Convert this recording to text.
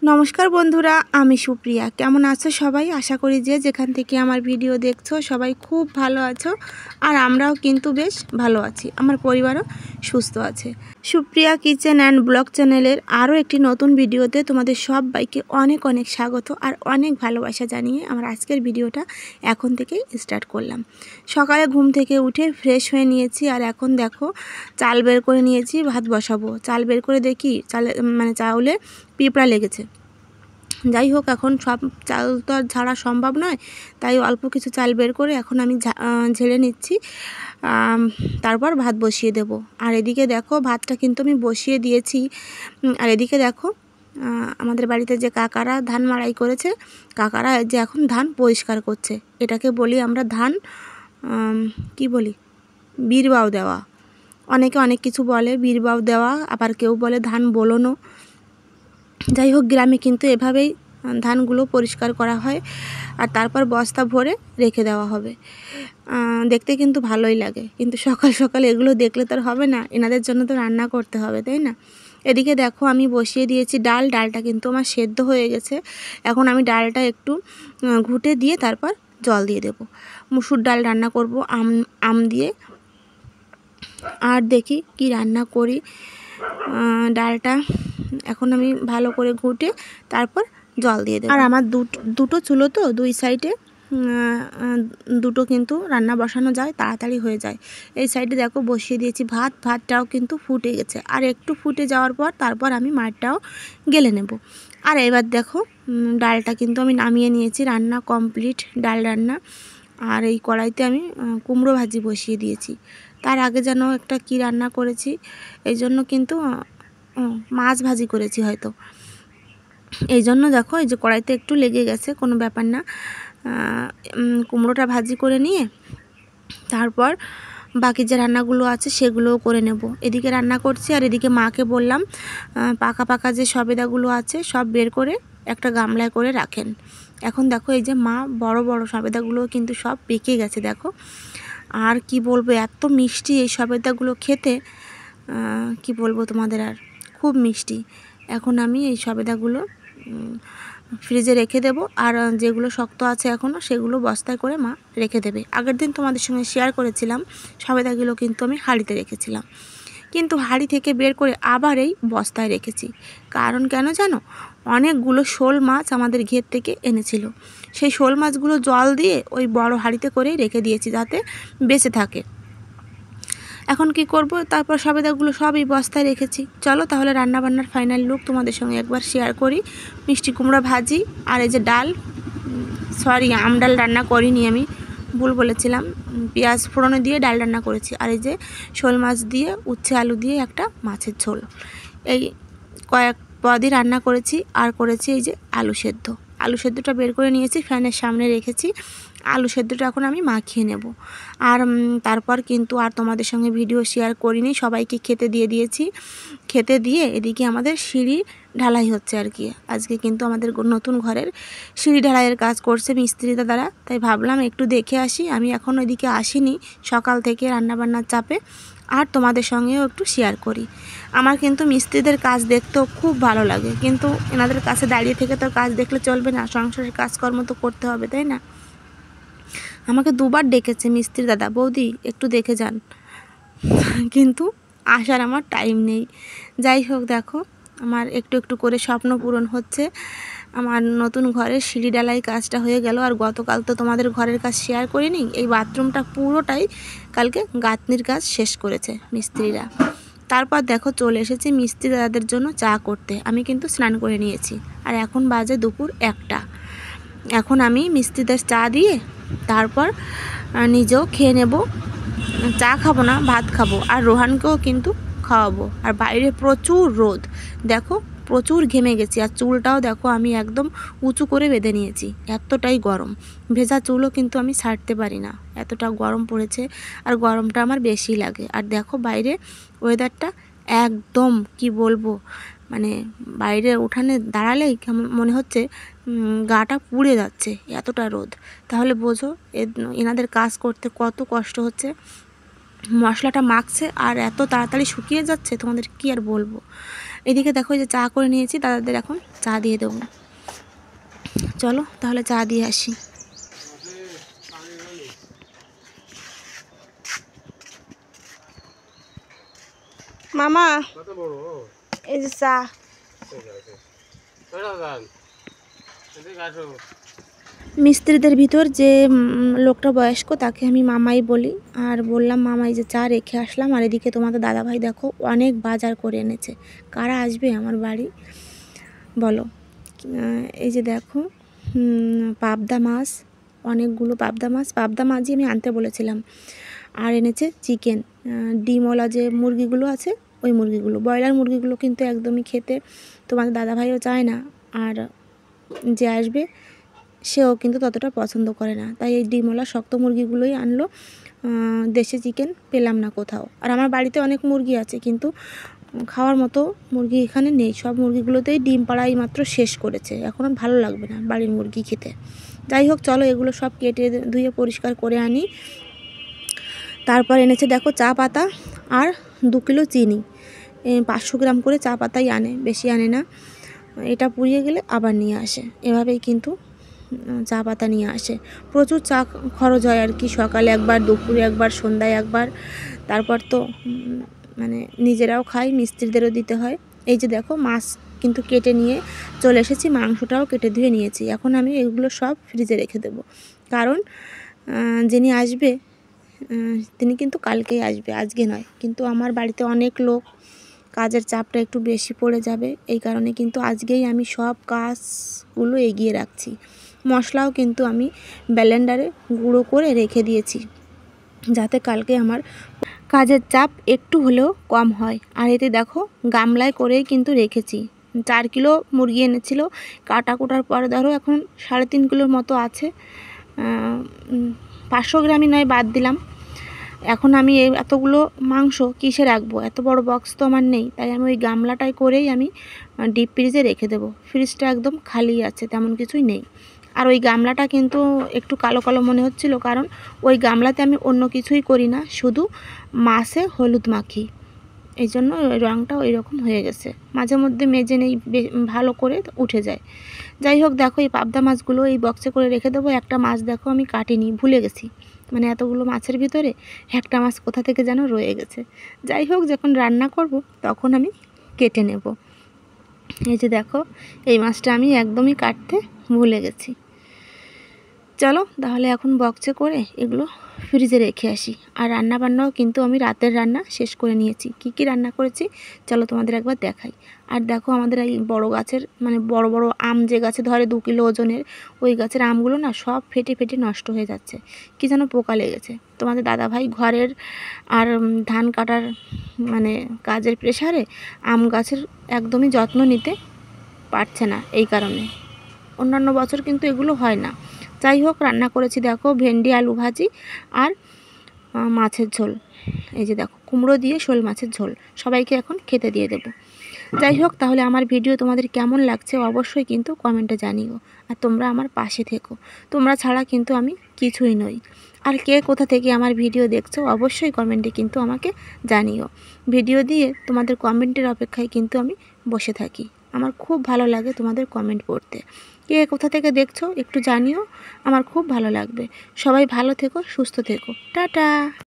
নমস্কার বন্ধুরা, আমি সুপ্রিয়া। কেমন আছো সবাই? আশা করি যে যেখান থেকে আমার ভিডিও দেখছো সবাই খুব ভালো আছো। আর আমরাও কিন্তু বেশ ভালো আছি, আমার পরিবারও সুস্থ আছে। সুপ্রিয়া কিচেন অ্যান্ড ব্লগ চ্যানেলের আরও একটি নতুন ভিডিওতে তোমাদের সবাইকে অনেক অনেক স্বাগত আর অনেক ভালোবাসা জানিয়ে আমার আজকের ভিডিওটা এখন থেকেই স্টার্ট করলাম। সকালে ঘুম থেকে উঠে ফ্রেশ হয়ে নিয়েছি আর এখন দেখো চাল বের করে নিয়েছি, ভাত বসাবো। চাল বের করে দেখি চাউলে পিঁপড়া লেগেছে। যাই হোক, এখন সব চাল তো আর ঝাড়া সম্ভব নয়, তাই অল্প কিছু চাল বের করে এখন আমি ঝেড়ে নিচ্ছি। তারপর ভাত বসিয়ে দেব। আর এদিকে দেখো ভাতটা কিন্তু আমি বসিয়ে দিয়েছি। আর এদিকে দেখো আমাদের বাড়িতে যে কাকারা ধান মাড়াই করেছে, কাকারা যে এখন ধান পরিষ্কার করছে। এটাকে বলি আমরা ধান কি বলি, বীরবাও দেওয়া। অনেকে অনেক কিছু বলে, বীরবাও দেওয়া, আবার কেউ বলে ধান বোলনো। যাই হোক, গ্রামে কিন্তু এভাবেই ধানগুলো পরিষ্কার করা হয় আর তারপর বস্তা ভরে রেখে দেওয়া হবে। দেখতে কিন্তু ভালোই লাগে, কিন্তু সকাল সকাল এগুলো দেখলে তো আর হবে না, এনাদের জন্য তো রান্না করতে হবে, তাই না? এদিকে দেখো আমি বসিয়ে দিয়েছি ডালটা কিন্তু আমার সেদ্ধ হয়ে গেছে। এখন আমি ডালটা একটু ঘুটে দিয়ে তারপর জল দিয়ে দেব। মুসুর ডাল রান্না করব আম দিয়ে। আর দেখি কি রান্না করি। ডালটা এখন আমি ভালো করে ঘুটে তারপর জল দিয়ে দেব। আর আমার দুটো চুলো তো, দুই সাইডে দুটো কিন্তু রান্না বসানো যায়, তাড়াতাড়ি হয়ে যায়। এই সাইডে দেখো বসিয়ে দিয়েছি ভাতটাও কিন্তু ফুটে গেছে। আর একটু ফুটে যাওয়ার পর তারপর আমি মাঠটাও গেলে নেব। আর এবার দেখো ডালটা কিন্তু আমি নামিয়ে নিয়েছি, রান্না কমপ্লিট, ডাল রান্না। আর এই কড়াইতে আমি কুমড়ো ভাজি বসিয়ে দিয়েছি। তার আগে যেন একটা কি রান্না করেছি, এই জন্য কিন্তু মাছ ভাজি করেছি হয়তো, এই জন্য দেখো এই যে কড়াইতে একটু লেগে গেছে, কোনো ব্যাপার না। কুমড়োটা ভাজি করে নিয়ে তারপর বাকি যে রান্নাগুলো আছে সেগুলোও করে নেব। এদিকে রান্না করছি আর এদিকে মাকে বললাম পাকা পাকা যে সবেদাগুলো আছে সব বের করে একটা গামলায় করে রাখেন। এখন দেখো এই যে মা বড় বড় সবেদাগুলো কিন্তু সব পেকে গেছে দেখো। আর কি বলবো, এত মিষ্টি এই সবেদাগুলো খেতে, কি বলবো তোমাদের, আর খুব মিষ্টি। এখন আমি এই সবেদাগুলো ফ্রিজে রেখে দেব। আর যেগুলো শক্ত আছে এখনও সেগুলো বস্তায় করে মা রেখে দেবে। আগের দিন তোমাদের সঙ্গে শেয়ার করেছিলাম সবেদাগুলো কিন্তু আমি হাঁড়িতে রেখেছিলাম, কিন্তু হাঁড়ি থেকে বের করে আবার এই বস্তায় রেখেছি। কারণ কেন জানো, অনেকগুলো শোল মাছ আমাদের ঘের থেকে এনেছিল, সেই শোল মাছগুলো জল দিয়ে ওই বড় হাঁড়িতে করেই রেখে দিয়েছি যাতে বেঁচে থাকে। এখন কি করব, তারপর সবেদাগুলো সবই বস্তায় রেখেছি। চলো তাহলে রান্নাবান্নার ফাইনাল লুক তোমাদের সঙ্গে একবার শেয়ার করি। মিষ্টি কুমড়া ভাজি আর এই যে ডাল, সরি আম ডাল রান্না করিনি, আমি ভুল বলেছিলাম, পেঁয়াজ ফোড়নে দিয়ে ডাল রান্না করেছি। আর এই যে শোল মাছ দিয়ে উচ্ছে আলু দিয়ে একটা মাছের ঝোল, এই কয়েক পদই রান্না করেছি। আর করেছি এই যে আলু সেদ্ধটা বের করে নিয়েছি, ফ্যানের সামনে রেখেছি। আলু সেদ্ধটা এখন আমি মাখিয়ে নেব। আর তারপর কিন্তু আর তোমাদের সঙ্গে ভিডিও শেয়ার করিনি, সবাইকে খেতে দিয়ে দিয়েছি। খেতে দিয়ে এদিকে আমাদের সিঁড়ি ঢালাই হচ্ছে আর কি। আজকে কিন্তু আমাদের নতুন ঘরের সিঁড়ি ঢালাইয়ের কাজ করছে মিস্ত্রি দাদারা, তাই ভাবলাম একটু দেখে আসি। আমি এখন ওইদিকে আসিনি সকাল থেকে রান্নাবান্নার চাপে, আর তোমাদের সঙ্গেও একটু শেয়ার করি। আমার কিন্তু মিস্ত্রিদের কাজ দেখতেও খুব ভালো লাগে, কিন্তু এনাদের কাছে দাঁড়িয়ে থেকে তো কাজ দেখলে চলবে না, সংসারের কাজকর্ম তো করতে হবে, তাই না? আমাকে দুবার ডেকেছে মিস্ত্রি দাদা, বৌদি একটু দেখে যান, কিন্তু আসার আমার টাইম নেই। যাই হোক, দেখো আমার একটু একটু করে স্বপ্ন পূরণ হচ্ছে। আমার নতুন ঘরের সিঁড়ি ডালাই কাজটা হয়ে গেল। আর গতকাল তো তোমাদের ঘরের কাজ শেয়ার করিনি, এই বাথরুমটা পুরোটাই কালকে গাঁথনির কাজ শেষ করেছে মিস্ত্রিরা। তারপর দেখো চলে এসেছি মিস্ত্রি দাদাদের জন্য চা করতে। আমি কিন্তু স্নান করে নিয়েছি আর এখন বাজে দুপুর 1টা। এখন আমি মিস্ত্রিদের চা দিয়ে তারপর নিজেও খেয়ে নেব। চা খাবো না, ভাত খাবো, আর রোহানকেও কিন্তু খাওয়াবো। আর বাইরে প্রচুর রোদ দেখো, প্রচুর ঘেমে গেছি। আর চুলটাও দেখো আমি একদম উঁচু করে বেঁধে নিয়েছি, এতটাই গরম। ভেজা চুলও কিন্তু আমি ছাড়তে পারি না, এতটা গরম পড়েছে। আর গরমটা আমার বেশি লাগে। আর দেখো বাইরে ওয়েদারটা একদম কি বলবো, মানে বাইরে উঠানে দাঁড়ালেই কেমন মনে হচ্ছে গাটা পুড়ে যাচ্ছে, এতটা রোদ। তাহলে বোঝো এনাদের কাজ করতে কত কষ্ট হচ্ছে। মশলাটা মাখছে আর এত তাড়াতাড়ি শুকিয়ে যাচ্ছে, তোমাদের কি আর বলবো। এদিকে দেখো যে চা করে নিয়েছি, দাদাদের এখন চা দিয়ে দেবো। চলো তাহলে চা দিয়ে আসি। মামা এই যে চা। মিস্ত্রিদের ভিতর যে লোকটা বয়স্ক তাকে আমি মামাই বলি, আর বললাম মামাই যে চা রেখে আসলাম। আর এদিকে তোমাদের দাদাভাই দেখো অনেক বাজার করে এনেছে। কারা আসবে আমার বাড়ি বলো? এই যে দেখো পাবদা মাছ, অনেকগুলো পাবদা মাছই আমি আনতে বলেছিলাম। আর এনেছে চিকেন, ডিমওয়ালা যে মুরগিগুলো আছে ওই মুরগিগুলো। ব্রয়লার মুরগিগুলো কিন্তু একদমই খেতে তোমাদের দাদাভাইও চায় না, আর যে আসবে সেও কিন্তু ততটা পছন্দ করে না। তাই এই ডিমওয়ালা শক্ত মুরগিগুলোই আনলো। দেশি চিকেন পেলাম না কোথাও। আর আমার বাড়িতে অনেক মুরগি আছে, কিন্তু খাওয়ার মতো মুরগি এখানে নেই। সব মুরগিগুলোতেই ডিম পাড়াই মাত্র শেষ করেছে। এখন আর ভালো লাগবে না বাড়ির মুরগি খেতে। যাই হোক চলো এগুলো সব কেটে ধুয়ে পরিষ্কার করে আনি। তারপর এনেছে দেখো চা পাতা আর 2 কিলো চিনি। 500 গ্রাম করে চা পাতাই আনে, বেশি আনে না। এটা পুড়িয়ে গেলে আবার নিয়ে আসে, এভাবেই কিন্তু চা পাতা নিয়ে আসে। প্রচুর চা খরচ হয় আর কি, সকালে একবার, দুপুরে একবার, সন্ধ্যায় একবার। তারপর তো মানে নিজেরাও খাই, মিস্ত্রিদেরও দিতে হয়। এই যে দেখো মাছ কিন্তু কেটে নিয়ে চলে এসেছি, মাংসটাও কেটে ধুয়ে নিয়েছি। এখন আমি এগুলো সব ফ্রিজে রেখে দেব, কারণ যিনি আসবে তিনি কিন্তু কালকেই আসবে, আজকে নয়। কিন্তু আমার বাড়িতে অনেক লোক, কাজের চাপটা একটু বেশি পড়ে যাবে, এই কারণে কিন্তু আজকেই আমি সব কাজগুলো এগিয়ে রাখছি। মশলাও কিন্তু আমি ব্লেন্ডারে গুঁড়ো করে রেখে দিয়েছি, যাতে কালকে আমার কাজের চাপ একটু হলেও কম হয়। আর এতে দেখো গামলায় করেই কিন্তু রেখেছি। 4 কিলো মুরগি এনেছিল, কাটা কুটার পরে ধরো এখন 3.5 কিলোর মতো আছে। 500 গ্রামই নয় বাদ দিলাম। এখন আমি এতগুলো মাংস কিসে রাখবো? এত বড় বক্স তো আমার নেই, তাই আমি ওই গামলাটায় করেই আমি ডিপ ফ্রিজে রেখে দেবো। ফ্রিজটা একদম খালি আছে, তেমন কিছুই নেই। আর ওই গামলাটা কিন্তু একটু কালো কালো মনে হচ্ছিল, কারণ ওই গামলাতে আমি অন্য কিছুই করি না, শুধু মাছে হলুদ মাখি। এই জন্য ওই রঙটা ওই রকম হয়ে গেছে। মাঝে মধ্যে মেজে নেই, ভালো করে উঠে যায়। যাই হোক দেখো এই পাবদা মাছগুলো এই বক্সে করে রেখে দেবো। একটা মাছ দেখো আমি কাটিনি, ভুলে গেছি। মানে এতগুলো মাছের ভিতরে একটা মাছ কোথা থেকে যেন রয়ে গেছে। যাই হোক যখন রান্না করব তখন আমি কেটে নেব। এই যে দেখো এই মাছটা আমি একদমই কাটতে ভুলে গেছি। চলো তাহলে এখন বক্সে করে এগুলো ফ্রিজে রেখে আসি। আর রান্না বান্নাও কিন্তু আমি রাতের রান্না শেষ করে নিয়েছি। কি কি রান্না করেছি চলো তোমাদের একবার দেখাই। আর দেখো আমাদের এই বড় গাছের, মানে বড় বড় আম যে গাছে ধরে 2 কিলো ওজনের, ওই গাছের আমগুলো না সব ফেটে ফেটে নষ্ট হয়ে যাচ্ছে। কি যেন পোকা লেগেছে। তোমাদের দাদাভাই ঘরের আর ধান কাটার মানে কাজের প্রেসারে আম গাছের একদমই যত্ন নিতে পারছে না, এই কারণে। অন্যান্য বছর কিন্তু এগুলো হয় না। যাই হোক রান্না করেছি দেখো ভেন্ডি আলু ভাজি আর মাছের ঝোল। এই যে দেখো কুমড়ো দিয়ে শোল মাছের ঝোল, সবাইকে এখন খেতে দিয়ে দেব। যাই হোক তাহলে আমার ভিডিও তোমাদের কেমন লাগছে অবশ্যই কিন্তু কমেন্টে জানিও। আর তোমরা আমার পাশে থেকো, তোমরা ছাড়া কিন্তু আমি কিছুই নই। আর কে কোথা থেকে আমার ভিডিও দেখছো অবশ্যই কমেন্টে কিন্তু আমাকে জানিও। ভিডিও দিয়ে তোমাদের কমেন্টের অপেক্ষায় কিন্তু আমি বসে থাকি। আমার খুব ভালো লাগে তোমাদের কমেন্ট পড়তে। কে কোথা থেকে দেখছো একটু জানিও, আমার খুব ভালো লাগবে। সবাই ভালো থেকো, সুস্থ থেকো, টাটা।